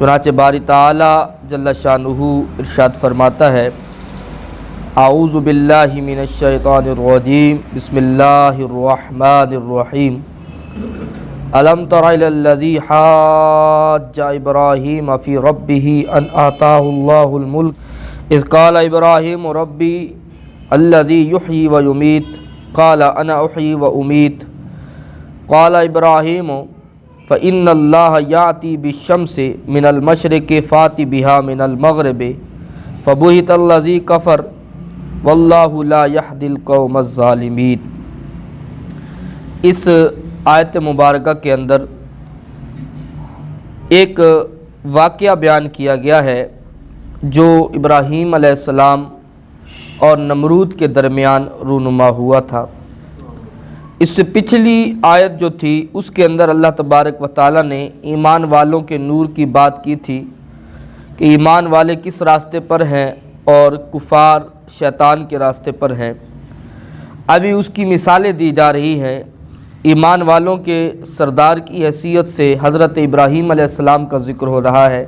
چنانچہ باری تعالی جل شانہ ارشاد فرماتا ہے اعوذ باللہ من الشیطان الرجیم بسم اللہ الرحمن الرحیم الم تر الی الذی حاج ابراہیم فی ربہ ان آتاہ اللہ الملک اذ قال ابراہیم ربی الذی یحیی و یمیت قال انا احیی و امیت قال ابراہیم فإن اللہ یأتی بالشمس من المشرق فات بها من المغرب فبہت الذی کفر واللہ لا یہدی القوم الظالمین۔ اس آیت مبارکہ کے اندر ایک واقعہ بیان کیا گیا ہے جو ابراہیم علیہ السلام اور نمرود کے درمیان رونما ہوا تھا۔ اس سے پچھلی آیت جو تھی اس کے اندر اللہ تبارک و تعالیٰ نے ایمان والوں کے نور کی بات کی تھی کہ ایمان والے کس راستے پر ہیں اور کفار شیطان کے راستے پر ہیں۔ ابھی اس کی مثالیں دی جا رہی ہیں۔ ایمان والوں کے سردار کی حیثیت سے حضرت ابراہیم علیہ السلام کا ذکر ہو رہا ہے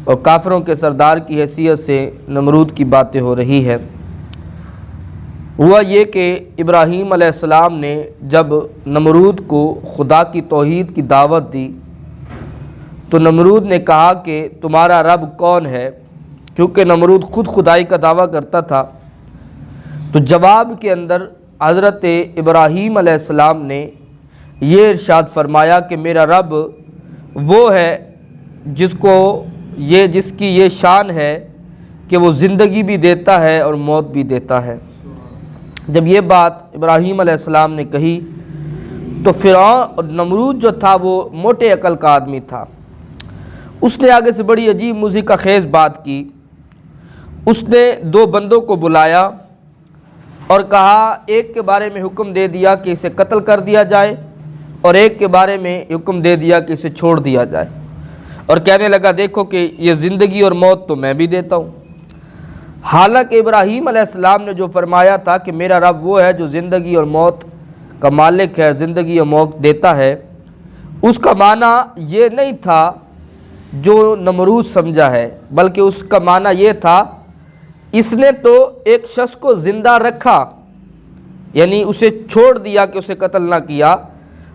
اور کافروں کے سردار کی حیثیت سے نمرود کی باتیں ہو رہی ہے۔ ہوا یہ کہ ابراہیم علیہ السلام نے جب نمرود کو خدا کی توحید کی دعوت دی تو نمرود نے کہا کہ تمہارا رب کون ہے، کیونکہ نمرود خود خدائی کا دعویٰ کرتا تھا۔ تو جواب کے اندر حضرت ابراہیم علیہ السلام نے یہ ارشاد فرمایا کہ میرا رب وہ ہے جس کی یہ شان ہے کہ وہ زندگی بھی دیتا ہے اور موت بھی دیتا ہے۔ جب یہ بات ابراہیم علیہ السلام نے کہی تو فرعون اور نمرود جو تھا وہ موٹے عقل کا آدمی تھا۔ اس نے آگے سے بڑی عجیب مضحکہ خیز بات کی۔ اس نے دو بندوں کو بلایا اور کہا، ایک کے بارے میں حکم دے دیا کہ اسے قتل کر دیا جائے اور ایک کے بارے میں حکم دے دیا کہ اسے چھوڑ دیا جائے، اور کہنے لگا دیکھو کہ یہ زندگی اور موت تو میں بھی دیتا ہوں۔ حالانکہ ابراہیم علیہ السلام نے جو فرمایا تھا کہ میرا رب وہ ہے جو زندگی اور موت کا مالک ہے، زندگی اور موت دیتا ہے، اس کا معنی یہ نہیں تھا جو نمرود سمجھا ہے، بلکہ اس کا معنی یہ تھا اس نے تو ایک شخص کو زندہ رکھا، یعنی اسے چھوڑ دیا کہ اسے قتل نہ کیا۔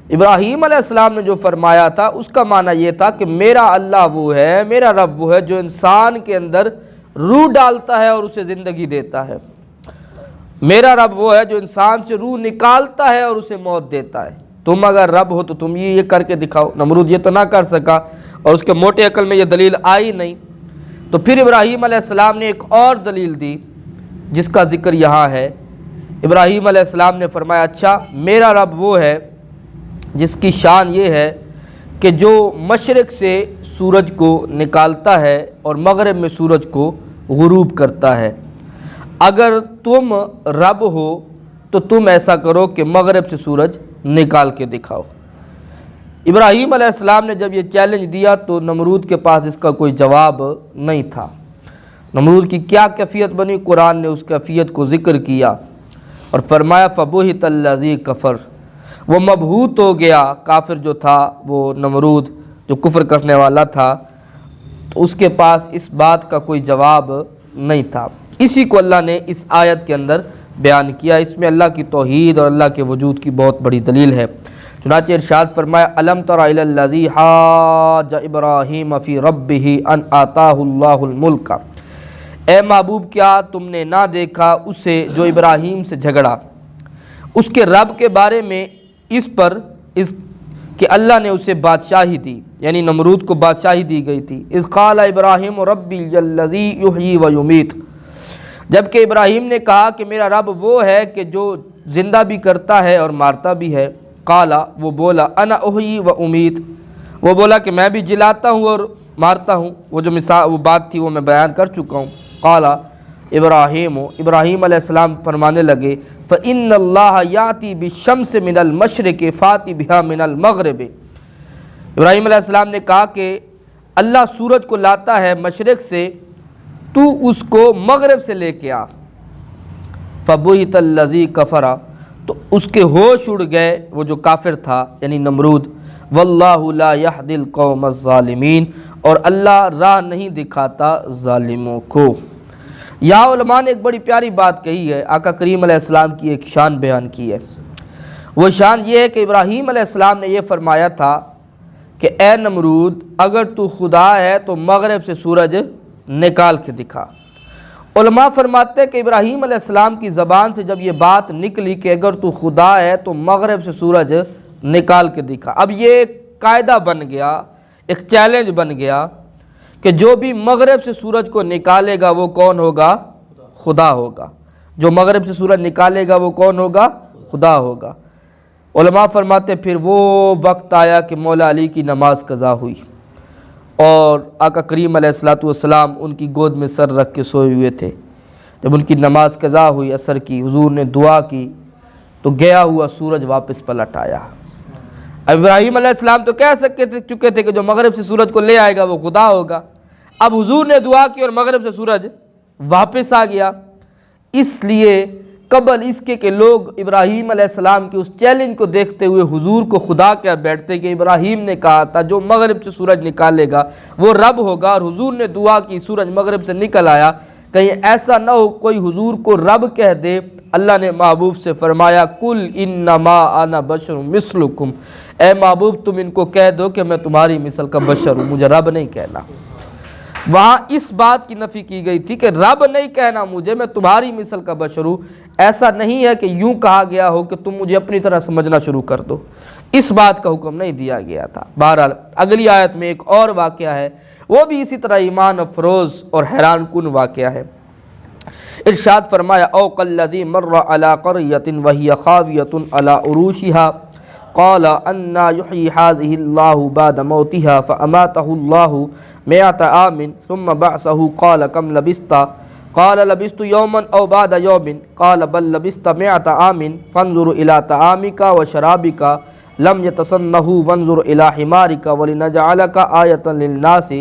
ابراہیم علیہ السلام نے جو فرمایا تھا اس کا معنی یہ تھا کہ میرا اللہ وہ ہے، میرا رب وہ ہے جو انسان کے اندر روح ڈالتا ہے اور اسے زندگی دیتا ہے۔ میرا رب وہ ہے جو انسان سے روح نکالتا ہے اور اسے موت دیتا ہے۔ تم اگر رب ہو تو تم یہ کر کے دکھاؤ۔ نمرود یہ تو نہ کر سکا اور اس کے موٹے عقل میں یہ دلیل آئی نہیں۔ تو پھر ابراہیم علیہ السلام نے ایک اور دلیل دی جس کا ذکر یہاں ہے۔ ابراہیم علیہ السلام نے فرمایا اچھا میرا رب وہ ہے جس کی شان یہ ہے کہ جو مشرق سے سورج کو نکالتا ہے اور مغرب میں سورج کو غروب کرتا ہے۔ اگر تم رب ہو تو تم ایسا کرو کہ مغرب سے سورج نکال کے دکھاؤ۔ ابراہیم علیہ السلام نے جب یہ چیلنج دیا تو نمرود کے پاس اس کا کوئی جواب نہیں تھا۔ نمرود کی کیا کیفیت بنی، قرآن نے اس کیفیت کو ذکر کیا اور فرمایا فبہت الذی کفر، وہ مبہوت ہو گیا، کافر جو تھا وہ نمرود جو کفر کرنے والا تھا، تو اس کے پاس اس بات کا کوئی جواب نہیں تھا۔ اسی کو اللہ نے اس آیت کے اندر بیان کیا۔ اس میں اللہ کی توحید اور اللہ کے وجود کی بہت بڑی دلیل ہے۔ چنانچہ ارشاد فرمایا الم تر الی الذی حاج ابراہیم فی ربہ ان آتاہ اللہ الملک، اے محبوب کیا تم نے نہ دیکھا اسے جو ابراہیم سے جھگڑا اس کے رب کے بارے میں اس کہ اللہ نے اسے بادشاہی دی، یعنی نمرود کو بادشاہی دی گئی تھی۔ اذ قال ابراہیم ربی الذی یحیی و یمیت، جبکہ ابراہیم نے کہا کہ میرا رب وہ ہے کہ جو زندہ بھی کرتا ہے اور مارتا بھی ہے۔ قال، وہ بولا انا احیی و امیت، وہ بولا کہ میں بھی جلاتا ہوں اور مارتا ہوں۔ وہ بات تھی وہ میں بیان کر چکا ہوں۔ قال ابراہیم علیہ السلام فرمانے لگے فإن اللہ یأتی بالشمس من المشرق فات بها من المغرب، ابراہیم علیہ السلام نے کہا کہ اللہ سورج کو لاتا ہے مشرق سے، تو اس کو مغرب سے لے کے آ۔ فبہت الذی کفر، تو اس کے ہوش اڑ گئے وہ جو کافر تھا یعنی نمرود، واللہ لا یہدی القوم الظالمین، اور اللہ راہ نہیں دکھاتا ظالموں کو۔ یہاں علماء نے ایک بڑی پیاری بات کہی ہے، آقا کریم علیہ السلام کی ایک شان بیان کی ہے۔ وہ شان یہ ہے کہ ابراہیم علیہ السلام نے یہ فرمایا تھا کہ اے نمرود، اگر تو خدا ہے تو مغرب سے سورج نکال کے دکھا۔ علماء فرماتے ہیں کہ ابراہیم علیہ السلام کی زبان سے جب یہ بات نکلی کہ اگر تو خدا ہے تو مغرب سے سورج نکال کے دکھا، اب یہ ایک قاعدہ بن گیا، ایک چیلنج بن گیا کہ جو بھی مغرب سے سورج کو نکالے گا وہ کون ہوگا؟ خدا ہوگا۔ جو مغرب سے سورج نکالے گا وہ کون ہوگا؟ خدا ہوگا۔ علماء فرماتے پھر وہ وقت آیا کہ مولا علی کی نماز قضا ہوئی، اور آقا کریم علیہ السلام ان کی گود میں سر رکھ کے سوئے ہوئے تھے۔ جب ان کی نماز قضا ہوئی عصر کی، حضور نے دعا کی تو گیا ہوا سورج واپس پلٹ آیا۔ اب ابراہیم علیہ السلام تو کہہ چکے تھے کہ جو مغرب سے سورج کو لے آئے گا وہ خدا ہوگا، اب حضور نے دعا کی اور مغرب سے سورج واپس آ گیا۔ اس لیے قبل اس کے کہ لوگ ابراہیم علیہ السلام کے اس چیلنج کو دیکھتے ہوئے حضور کو خدا کہہ بیٹھتے کہ ابراہیم نے کہا تھا جو مغرب سے سورج نکالے گا وہ رب ہوگا، اور حضور نے دعا کی سورج مغرب سے نکل آیا، کہیں ایسا نہ ہو کوئی حضور کو رب کہہ دے۔ اللہ نے محبوب سے فرمایا کل انما انا بشر مثلکم، اے محبوب تم ان کو کہہ دو کہ میں تمہاری مثل کا بشر ہوں، مجھے رب نہیں کہنا۔ وہاں اس بات کی نفی کی گئی تھی کہ رب نہیں کہنا مجھے، میں تمہاری مثل کا بشر ہوں۔ ایسا نہیں ہے کہ یوں کہا گیا ہو کہ تم مجھے اپنی طرح سمجھنا شروع کر دو، اس بات کا حکم نہیں دیا گیا تھا۔ بہرحال اگلی آیت میں ایک اور واقعہ ہے، وہ بھی اسی طرح ایمان افروز اور حیران کن واقعہ ہے۔ ارشاد فرمایا او کالذی مر علی قریۃ وہی خاویۃ علی عروشها قال انا یحیی ہذہ اللہ بعد موتها فاماتہ اللہ مئۃ عام ثم بعثه قال کم لبثت قال لبثت یوما او بعد یوم قال بل لبثت مئۃ عام فانظر الى طعامك وشرابك لم يتسنه وانظر الى حمارك ولنجعلك آیۃ للناس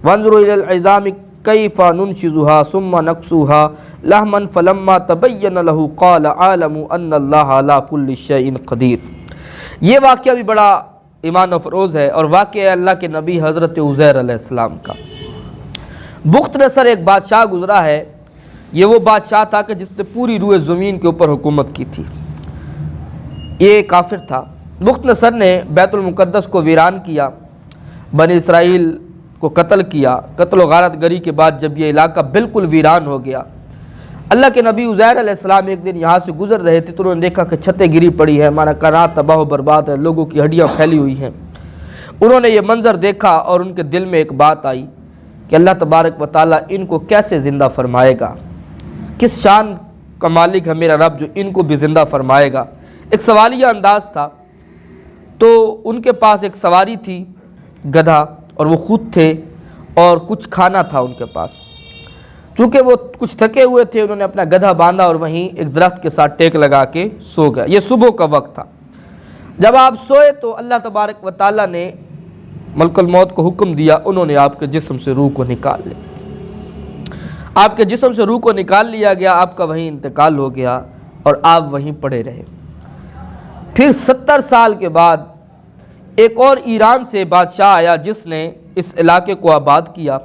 وانظر الى العظام کیف ننشزها ثم نکسوها لحما فلما تبین له قال عالم ان اللہ علی کل شیء قدیر۔ یہ واقعہ بھی بڑا ایمان افروز ہے، اور واقعہ ہے اللہ کے نبی حضرت عزیر علیہ السلام کا۔ بخت نصر ایک بادشاہ گزرا ہے، یہ وہ بادشاہ تھا کہ جس نے پوری روئے زمین کے اوپر حکومت کی تھی۔ یہ کافر تھا۔ بخت نصر نے بیت المقدس کو ویران کیا، بنی اسرائیل کو قتل کیا۔ قتل و غارت گری کے بعد جب یہ علاقہ بالکل ویران ہو گیا، اللہ کے نبی عزیر علیہ السلام ایک دن یہاں سے گزر رہے تھے تو انہوں نے دیکھا کہ چھتیں گری پڑی ہے، ہمارا کانات تباہ و برباد ہے، لوگوں کی ہڈیاں پھیلی ہوئی ہیں۔ انہوں نے یہ منظر دیکھا اور ان کے دل میں ایک بات آئی کہ اللہ تبارک و تعالیٰ ان کو کیسے زندہ فرمائے گا، کس شان کا مالک ہے میرا رب جو ان کو بھی زندہ فرمائے گا۔ ایک سوالیہ انداز تھا۔ تو ان کے پاس ایک سواری تھی، گدھا، اور وہ خود تھے اور کچھ کھانا تھا ان کے پاس۔ چونکہ وہ کچھ تھکے ہوئے تھے انہوں نے اپنا گدھا باندھا اور وہیں ایک درخت کے ساتھ ٹیک لگا کے سو گئے۔ یہ صبح کا وقت تھا۔ جب آپ سوئے تو اللہ تبارک و تعالیٰ نے ملک الموت کو حکم دیا، انہوں نے آپ کے جسم سے روح کو نکال لیا۔ آپ کے جسم سے روح کو نکال لیا گیا، آپ کا وہیں انتقال ہو گیا اور آپ وہیں پڑے رہے۔ پھر 70 سال کے بعد ایک اور ایران سے بادشاہ آیا جس نے اس علاقے کو آباد کیا۔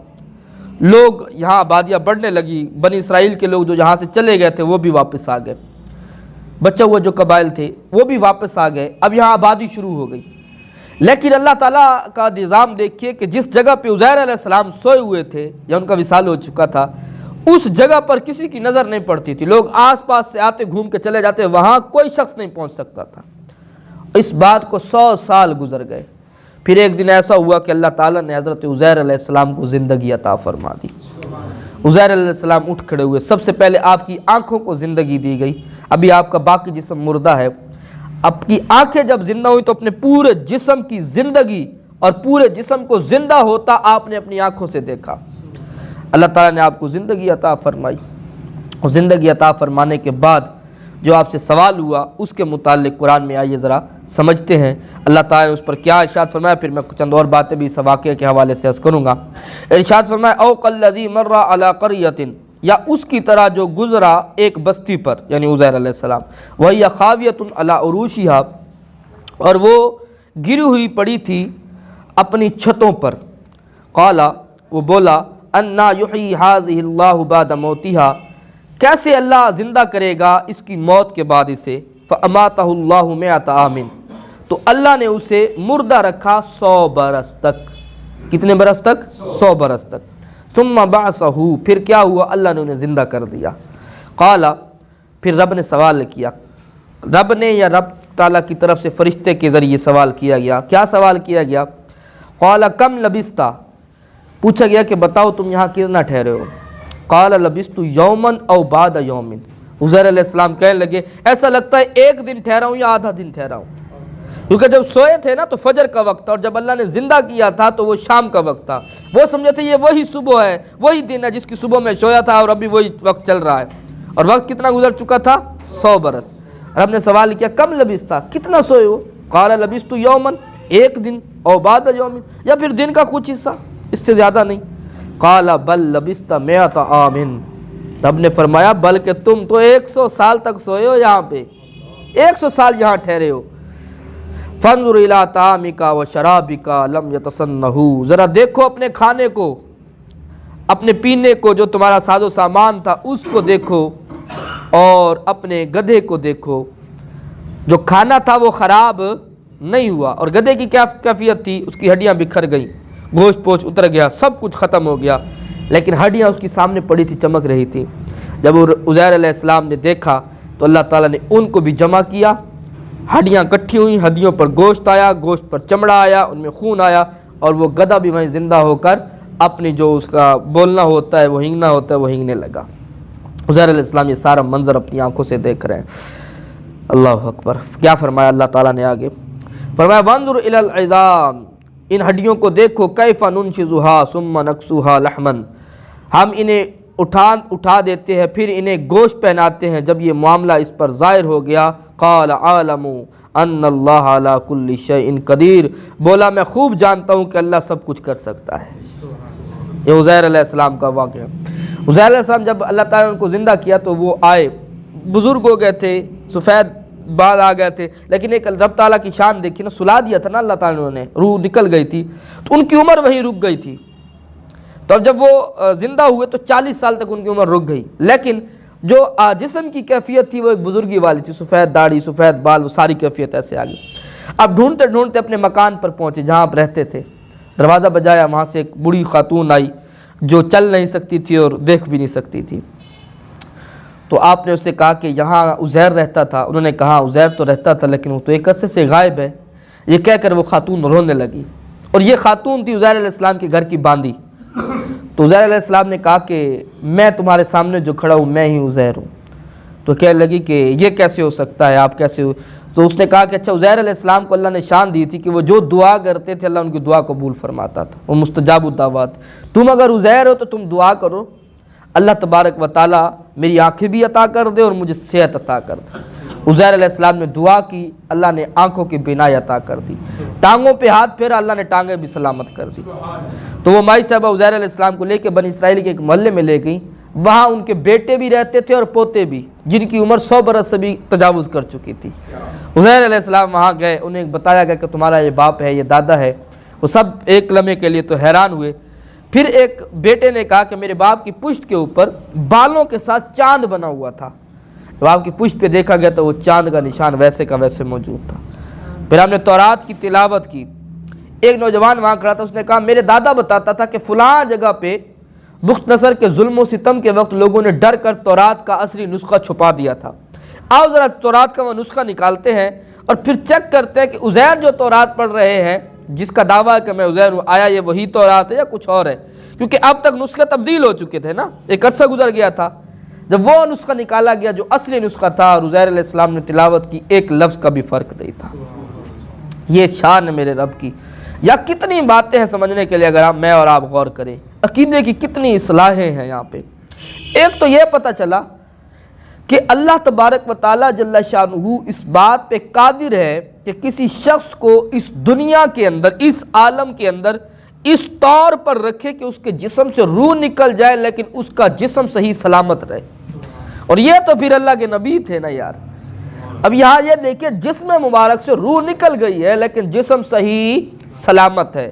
لوگ یہاں آبادیاں بڑھنے لگی، بنی اسرائیل کے لوگ جو یہاں سے چلے گئے تھے وہ بھی واپس آ گئے، بچے ہوئے جو قبائل تھے وہ بھی واپس آ گئے، اب یہاں آبادی شروع ہو گئی۔ لیکن اللہ تعالیٰ کا نظام دیکھیے کہ جس جگہ پہ عزیر علیہ السلام سوئے ہوئے تھے یا ان کا وصال ہو چکا تھا، اس جگہ پر کسی کی نظر نہیں پڑتی تھی، لوگ آس پاس سے آتے گھوم کے چلے جاتے، وہاں کوئی شخص نہیں پہنچ سکتا تھا۔ اس بات کو 100 سال گزر گئے۔ پھر ایک دن ایسا ہوا کہ اللہ تعالیٰ نے حضرت عزیر علیہ السلام کو زندگی عطا فرما دی۔ عزیر علیہ السلام اٹھ کھڑے ہوئے، سب سے پہلے آپ کی آنکھوں کو زندگی دی گئی، ابھی آپ کا باقی جسم مردہ ہے، آپ کی آنکھیں جب زندہ ہوئی تو اپنے پورے جسم کی زندگی اور پورے جسم کو زندہ ہوتا آپ نے اپنی آنکھوں سے دیکھا۔ اللہ تعالیٰ نے آپ کو زندگی عطا فرمائی، اور زندگی عطا فرمانے کے بعد جو آپ سے سوال ہوا اس کے متعلق قرآن میں آئیے ذرا سمجھتے ہیں اللہ تعالیٰ نے اس پر کیا ارشاد فرمایا، پھر میں چند اور باتیں بھی اس واقعے کے حوالے سے عرض کروں گا۔ ارشاد فرمایا او کالذی مر علی قریۃ، یا اس کی طرح جو گزرا ایک بستی پر، یعنی عزیر علیہ السلام، وہی خاویۃ علی عروشها، اور وہ گری ہوئی پڑی تھی اپنی چھتوں پر. قالا وہ بولا انا یحیی ھذہ اللہ بعد موتہا کیسے اللہ زندہ کرے گا اس کی موت کے بعد اسے. فاماتہ اللہ مئۃ عام تو اللہ نے اسے مردہ رکھا 100 برس تک. کتنے برس تک؟ 100 برس تک. ثم بعثہ پھر کیا ہوا؟ اللہ نے انہیں زندہ کر دیا. قالا پھر رب نے سوال کیا، رب نے یا رب تعالیٰ کی طرف سے فرشتے کے ذریعے سوال کیا گیا. کیا سوال کیا گیا؟ قال کم لبثت پوچھا گیا کہ بتاؤ تم یہاں کتنا ٹھہرے ہو. قال لبثت یوما او بعد یوم عزیر علیہ السلام کہنے لگے ایسا لگتا ہے ایک دن ٹھہرا ہوں یا آدھا دن ٹھہرا ہوں، کیونکہ جب سوئے تھے نا تو فجر کا وقت تھا، اور جب اللہ نے زندہ کیا تھا تو وہ شام کا وقت تھا. وہ سمجھے تھے یہ وہی صبح ہے، وہی دن ہے جس کی صبح میں سویا تھا، اور ابھی وہی وقت چل رہا ہے. اور وقت کتنا گزر چکا تھا؟ 100 برس. رب نے سوال کیا کم لبثت کتنا سوئے ہو؟ قال لبثت یوما ایک دن او بعد یوم یا پھر دن کا کچھ حصہ، اس سے زیادہ نہیں. قال بل لبثت مئۃ عام رب نے فرمایا بلکہ تم تو 100 سال تک سوئے ہو یہاں پہ، 100 سال یہاں ٹھہرے ہو. فانظر الی طعامک و شرابک لم یتسنہ ذرا دیکھو اپنے کھانے کو، اپنے پینے کو، جو تمہارا ساز و سامان تھا اس کو دیکھو، اور اپنے گدھے کو دیکھو. جو کھانا تھا وہ خراب نہیں ہوا، اور گدھے کی کیا کیفیت تھی؟ اس کی ہڈیاں بکھر گئیں، گوشت پوچھ اتر گیا، سب کچھ ختم ہو گیا، لیکن ہڈیاں اس کی سامنے پڑی تھی، چمک رہی تھی. جب عزیر علیہ السلام نے دیکھا تو اللہ تعالیٰ نے ان کو بھی جمع کیا، ہڈیاں کٹھی ہوئیں، ہڈیوں پر گوشت آیا، گوشت پر چمڑا آیا، ان میں خون آیا، اور وہ گدھا بھی وہیں زندہ ہو کر اپنی جو اس کا بولنا ہوتا ہے، وہ ہینگنا ہوتا ہے، وہ ہینگنے لگا. عزیر علیہ السلام یہ سارا منظر اپنی آنکھوں سے دیکھ رہے ہیں. اللہ اکبر. کیا فرمایا اللہ تعالیٰ نے آگے؟ فرمایا وانظر الی العظام ان ہڈیوں کو دیکھو کیف ننشزھا ثم نکسوھا لحما ہم انہیں اٹھا دیتے ہیں پھر انہیں گوشت پہناتے ہیں جب یہ معاملہ اس پر ظاہر ہو گیا. قال عالم ان اللہ علی کل شیء قدیر بولا میں خوب جانتا ہوں کہ اللہ سب کچھ کر سکتا ہے. یہ عزیر علیہ السلام کا واقعہ. عزیر علیہ السلام جب اللہ تعالیٰ نے ان کو زندہ کیا تو وہ آئے، بزرگ ہو گئے تھے، سفید بال آ گئے تھے، لیکن ایک رب تعالیٰ کی شان دیکھی نا، سلا دیا تھا نا اللہ تعالیٰ نے، روح نکل گئی تھی تو ان کی عمر وہیں رک گئی تھی. تو اب جب وہ زندہ ہوئے تو 40 سال تک ان کی عمر رک گئی، لیکن جو جسم کی کیفیت تھی وہ ایک بزرگی والی تھی، سفید داڑھی، سفید بال، وہ ساری کیفیت ایسے آ گئی. اب ڈھونڈتے ڈھونڈتے اپنے مکان پر پہنچے جہاں آپ رہتے تھے. دروازہ بجایا، وہاں سے ایک بوڑھی خاتون آئی جو چل نہیں سکتی تھی اور دیکھ بھی نہیں سکتی تھی. تو آپ نے اس سے کہا کہ یہاں عزیر رہتا تھا؟ انہوں نے کہا عزیر تو رہتا تھا لیکن وہ تو ایک عرصے سے غائب ہے. یہ کہہ کر وہ خاتون رونے لگی، اور یہ خاتون تھی عزیر علیہ السلام کے گھر کی باندی. تو عزیر علیہ السلام نے کہا کہ میں تمہارے سامنے جو کھڑا ہوں میں ہی عزیر ہوں. تو کہنے لگی کہ یہ کیسے ہو سکتا ہے، آپ کیسے ہو؟ تو اس نے کہا کہ اچھا عزیر علیہ السلام کو اللہ نے شان دی تھی کہ وہ جو دعا کرتے تھے اللہ ان کی دعا قبول فرماتا تھا، وہ مستجاب الدعوات. تم اگر عزیر ہو تو تم دعا کرو، اللہ تبارک و تعالیٰ میری آنکھیں بھی عطا کر دے اور مجھے صحت عطا کر دے. عزیر علیہ السلام نے دعا کی، اللہ نے آنکھوں کی بینائی عطا کر دی. ٹانگوں پہ ہاتھ پھیرا، اللہ نے ٹانگیں بھی سلامت کر دی. تو وہ مائی صاحبہ عزیر علیہ السلام کو لے کے بنی اسرائیل کے ایک محلے میں لے گئیں. وہاں ان کے بیٹے بھی رہتے تھے اور پوتے بھی، جن کی عمر 100 برس سے بھی تجاوز کر چکی تھی. عزیر علیہ السلام وہاں گئے، انہیں بتایا گیا کہ تمہارا یہ باپ ہے، یہ دادا ہے. وہ سب ایک لمحے کے لیے تو حیران ہوئے. پھر ایک بیٹے نے کہا کہ میرے باپ کی پشت کے اوپر بالوں کے ساتھ چاند بنا ہوا تھا. باپ کی پشت پہ دیکھا گیا تو وہ چاند کا نشان ویسے کا ویسے موجود تھا. پھر ہم نے تورات کی تلاوت کی. ایک نوجوان وہاں کھڑا تھا، اس نے کہا میرے دادا بتاتا تھا کہ فلاں جگہ پہ بخت نصر کے ظلم و ستم کے وقت لوگوں نے ڈر کر تورات کا اصلی نسخہ چھپا دیا تھا. آؤ ذرا تورات کا وہ نسخہ نکالتے ہیں اور پھر چیک کرتے ہیں کہ عزیر جو تورات پڑھ رہے ہیں، جس کا دعویٰ ہے کہ میں عزیر ہوں، آیا یہ وہی تورات ہے یا کچھ اور ہے؟ کیونکہ اب تک نسخے تبدیل ہو چکے تھے نا، ایک عرصہ گزر گیا تھا. جب وہ نسخہ نکالا گیا جو اصلی نسخہ تھا اور عزیر علیہ السلام نے تلاوت کی، ایک لفظ کا بھی فرق نہیں تھا. یہ شان ہے میرے رب کی. یا کتنی باتیں ہیں سمجھنے کے لیے اگر میں اور آپ غور کریں. عقیدے کی کتنی اصلاحیں ہیں یہاں پہ. ایک تو یہ پتہ چلا کہ اللہ تبارک و تعالیٰ جل شانہ اس بات پہ قادر ہے کہ کسی شخص کو اس دنیا کے اندر، اس عالم کے اندر اس طور پر رکھے کہ اس کے جسم سے روح نکل جائے لیکن اس کا جسم صحیح سلامت رہے. اور یہ تو پھر اللہ کے نبی تھے نا یار. اب یہاں یہ دیکھیں جسم مبارک سے روح نکل گئی ہے لیکن جسم صحیح سلامت ہے.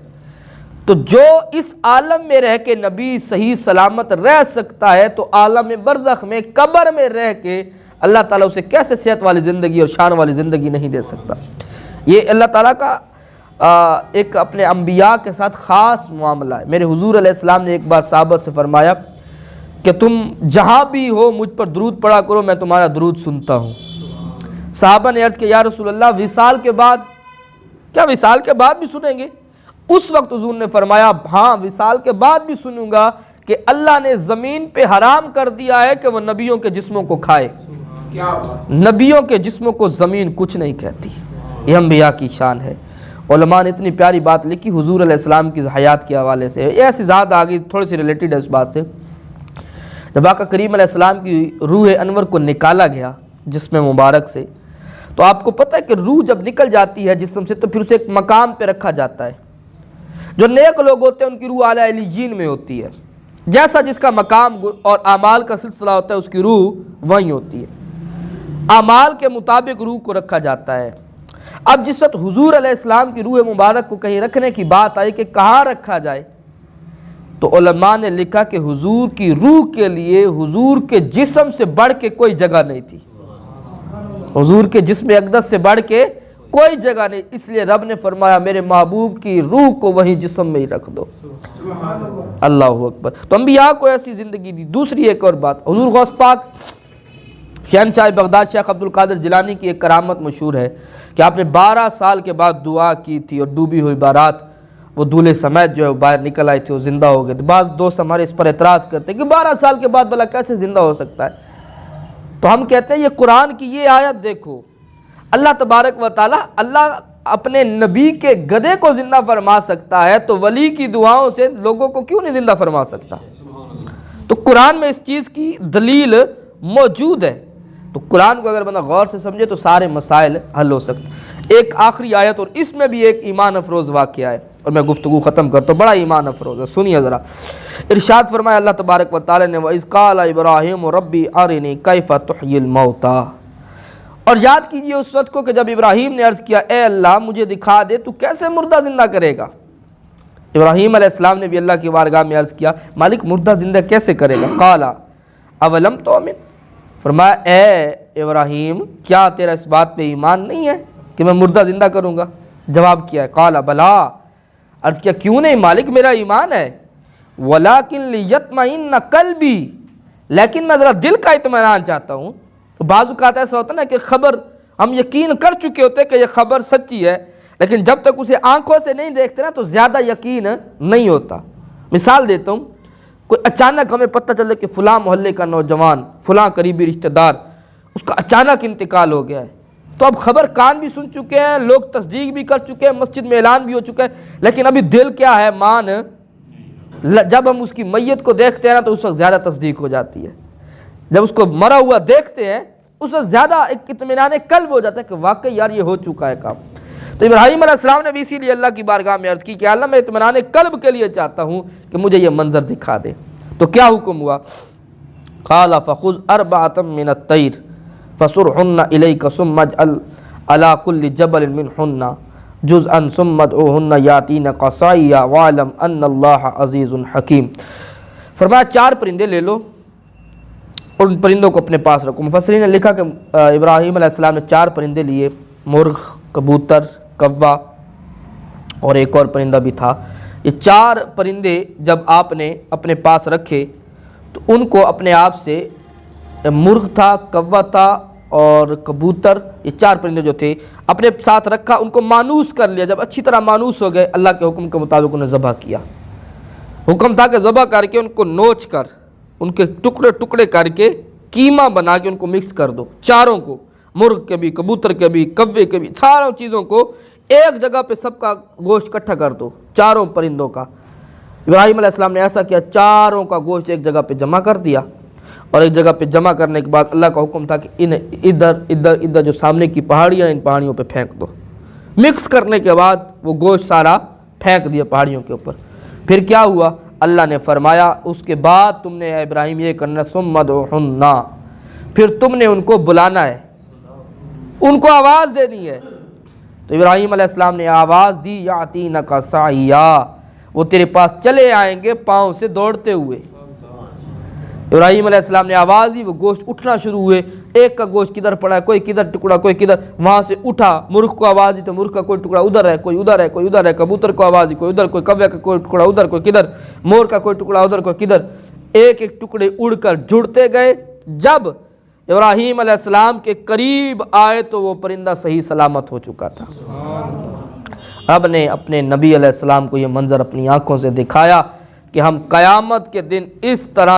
تو جو اس عالم میں رہ کے نبی صحیح سلامت رہ سکتا ہے تو عالم برزخ میں قبر میں رہ کے اللہ تعالیٰ اسے کیسے صحت والی زندگی اور شان والی زندگی نہیں دے سکتا. یہ اللہ تعالیٰ کا ایک اپنے انبیاء کے ساتھ خاص معاملہ ہے. میرے حضور علیہ السلام نے ایک بار صحابہ سے فرمایا کہ تم جہاں بھی ہو مجھ پر درود پڑھا کرو، میں تمہارا درود سنتا ہوں. صحابہ نے عرض کیا یا رسول اللہ وصال کے بعد، کیا وصال کے بعد بھی سنیں گے؟ اس وقت حضور نے فرمایا ہاں وصال کے بعد بھی سنوں گا کہ اللہ نے زمین پہ حرام کر دیا ہے کہ وہ نبیوں کے جسموں کو کھائے. نبیوں کے جسموں کو زمین کچھ نہیں کہتی. یہ انبیاء کی شان ہے. علماء نے اتنی پیاری بات لکھی حضور علیہ السلام کی حیات کے حوالے سے. یہ ایسی ذات آگئی تھوڑی سی ریلیٹڈ ہے اس بات سے. جب آقا کریم علیہ السلام کی روح انور کو نکالا گیا جسم مبارک سے، تو آپ کو پتہ ہے کہ روح جب نکل جاتی ہے جسم سے تو پھر اسے ایک مقام پہ رکھا جاتا ہے. جو نیک لوگ ہوتے ہیں ان کی روح اعلیٰ علیین میں ہوتی ہے. جیسا جس کا مقام اور اعمال کا سلسلہ ہوتا ہے اس کی روح وہیں ہوتی ہے. اعمال کے مطابق روح کو رکھا جاتا ہے. اب جس وقت حضور علیہ السلام کی روح مبارک کو کہیں رکھنے کی بات آئی کہ کہاں رکھا جائے، تو علماء نے لکھا کہ حضور کی روح کے لیے حضور کے جسم سے بڑھ کے کوئی جگہ نہیں تھی. حضور کے جسم اقدس سے بڑھ کے کوئی جگہ نہیں. اس لیے رب نے فرمایا میرے محبوب کی روح کو وہی جسم میں ہی رکھ دو. اللہ اکبر. تو انبیاء کو ایسی زندگی دی. دوسری ایک اور بات، حضور غوث پاک شہنشاہ بغداد شیخ عبد القادر جیلانی کی ایک کرامت مشہور ہے کہ آپ نے 12 سال کے بعد دعا کی تھی اور ڈوبی ہوئی بارات وہ دولے سمیت جو ہے باہر نکل آئی تھی، وہ زندہ ہو گئے تھے. بعض دوست ہمارے اس پر اعتراض کرتے ہیں کہ 12 سال کے بعد بھلا کیسے زندہ ہو سکتا ہے. تو ہم کہتے ہیں یہ قرآن کی یہ آیت دیکھو، اللہ تبارک و تعالی اللہ اپنے نبی کے گدھے کو زندہ فرما سکتا ہے تو ولی کی دعاؤں سے لوگوں کو کیوں نہیں زندہ فرما سکتا؟ تو قرآن میں اس چیز کی دلیل موجود ہے. تو قرآن کو اگر بندہ غور سے سمجھے تو سارے مسائل حل ہو سکتے. ایک آخری آیت اور اس میں بھی ایک ایمان افروز واقعہ ہے اور میں گفتگو ختم کرتا ہوں. بڑا ایمان افروز ہے، سنیے ذرا. ارشاد فرمایا اللہ تبارک و تعالی نے وَإِذْ قَالَ إِبْرَاهِيمُ رَبِّ أَرِنِي كَيْفَ تُحْيِي الْمَوْتَى. اور یاد کیجئے اس وقت کو کہ جب ابراہیم نے عرض کیا اے اللہ مجھے دکھا دے تو کیسے مردہ زندہ کرے گا. ابراہیم علیہ السلام نے بھی اللہ کی بارگاہ میں عرض کیا مالک مردہ زندہ کیسے کرے گا. قَالَ أَوَلَمْ تُؤْمِنْ. فرمایا اے ابراہیم کیا تیرا اس بات پہ ایمان نہیں ہے کہ میں مردہ زندہ کروں گا. جواب کیا ہے قَالَ بَلَا. عرض کیا کیوں نہیں مالک میرا ایمان ہے. وَلَكِنْ لِيَطْمَئِنَّ قَلْبِي. لیکن میں ذرا دل کا اطمینان چاہتا ہوں. بعض اوقات ایسا ہوتا ہے نا کہ خبر ہم یقین کر چکے ہوتے کہ یہ خبر سچی ہے لیکن جب تک اسے آنکھوں سے نہیں دیکھتے نا تو زیادہ یقین نہیں ہوتا. مثال دیتا ہوں، کوئی اچانک ہمیں پتہ چلے کہ فلاں محلے کا نوجوان فلاں قریبی رشتہ دار اس کا اچانک انتقال ہو گیا ہے، تو اب خبر کان بھی سن چکے ہیں، لوگ تصدیق بھی کر چکے ہیں، مسجد میں اعلان بھی ہو چکا ہے، لیکن ابھی دل کیا ہے مان جب ہم اس کی میت کو دیکھتے ہیں نا تو اس وقت زیادہ تصدیق ہو جاتی ہے. جب اس کو مرا ہوا دیکھتے ہیں اس وقت زیادہ ایک اطمینان قلب ہو جاتا ہے کہ واقعی یار یہ ہو چکا ہے کام. تو ابراہیم علیہ السلام نے بھی اسی لیے اللہ کی بارگاہ میں عرض کی کہ اللہ میں اطمینان قلب کے لیے چاہتا ہوں کہ مجھے یہ منظر دکھا دے. تو کیا حکم ہوا؟ قال فخذ اربعة من الطير فصرهن اليك ثم اجعل على كل جبل منهن جزءا ثم ادعوهن ياتينك قصيا واعلم ان الله عزيز حكيم. فرمایا 4 پرندے لے لو اور ان پرندوں کو اپنے پاس رکھو. مفسرین نے لکھا کہ ابراہیم علیہ السلام نے 4 پرندے لیے، مرغ، کبوتر، کوا اور ایک اور پرندہ بھی تھا. یہ 4 پرندے جب آپ نے اپنے پاس رکھے تو ان کو اپنے آپ سے مرغ تھا، کوا تھا اور کبوتر، یہ 4 پرندے جو تھے اپنے ساتھ رکھا، ان کو مانوس کر لیا. جب اچھی طرح مانوس ہو گئے اللہ کے حکم کے مطابق انہیں ذبح کیا. حکم تھا کہ ذبح کر کے ان کو نوچ کر ان کے ٹکڑے ٹکڑے کر کے قیمہ بنا کے ان کو مکس کر دو. 4 کو، مرغ کے بھی، کبوتر کے بھی، کوے کے بھی، ساروں چیزوں کو ایک جگہ پہ سب کا گوشت اکٹھا کر دو. 4 پرندوں کا ابراہیم علیہ السلام نے ایسا کیا، 4 کا گوشت ایک جگہ پہ جمع کر دیا اور ایک جگہ پہ جمع کرنے کے بعد اللہ کا حکم تھا کہ ان ادھر جو سامنے کی پہاڑیاں ان پہاڑیوں پہ پھینک دو. مکس کرنے کے بعد وہ گوشت سارا پھینک دیا پہاڑیوں کے اوپر. پھر کیا ہوا؟ اللہ نے فرمایا اس کے بعد تم نے اے ابراہیم یہ کرنا ثم ادعوہن، پھر تم نے ان کو بلانا ہے. ان کو آواز دینی ہے۔ تو ابراہیم علیہ السلام نے آواز دی یاتینک سعیا، وہ تیرے پاس چلے آئیں گے پاؤں سے دوڑتے ہوئے۔ ابراہیم علیہ السلام نے آواز دی، وہ گوشت اٹھنا شروع ہوئے، ایک کا گوشت کدھر پڑا ہے، کوئی کدھر ٹکڑا، کوئی کدھر، وہاں سے اٹھا، مرغ کو آواز دی تو مرغ کا کوئی ٹکڑا ادھر ہے، کوئی ادھر ہے، کوئی ادھر ہے، کبوتر کو آواز دی، کوئی ادھر، کوئی کوے کا کوئی ٹکڑا ادھر، کوئی کدھر، مور کا کوئی ٹکڑا ادھر، کوئی کدھر، ایک ایک ٹکڑے اڑ کر جڑتے گئے۔ جب ابراہیم علیہ السلام کے قریب آئے تو وہ پرندہ صحیح سلامت ہو چکا تھا۔ رب نے اپنے نبی علیہ السلام کو یہ منظر اپنی آنکھوں سے دکھایا کہ ہم قیامت کے دن اس طرح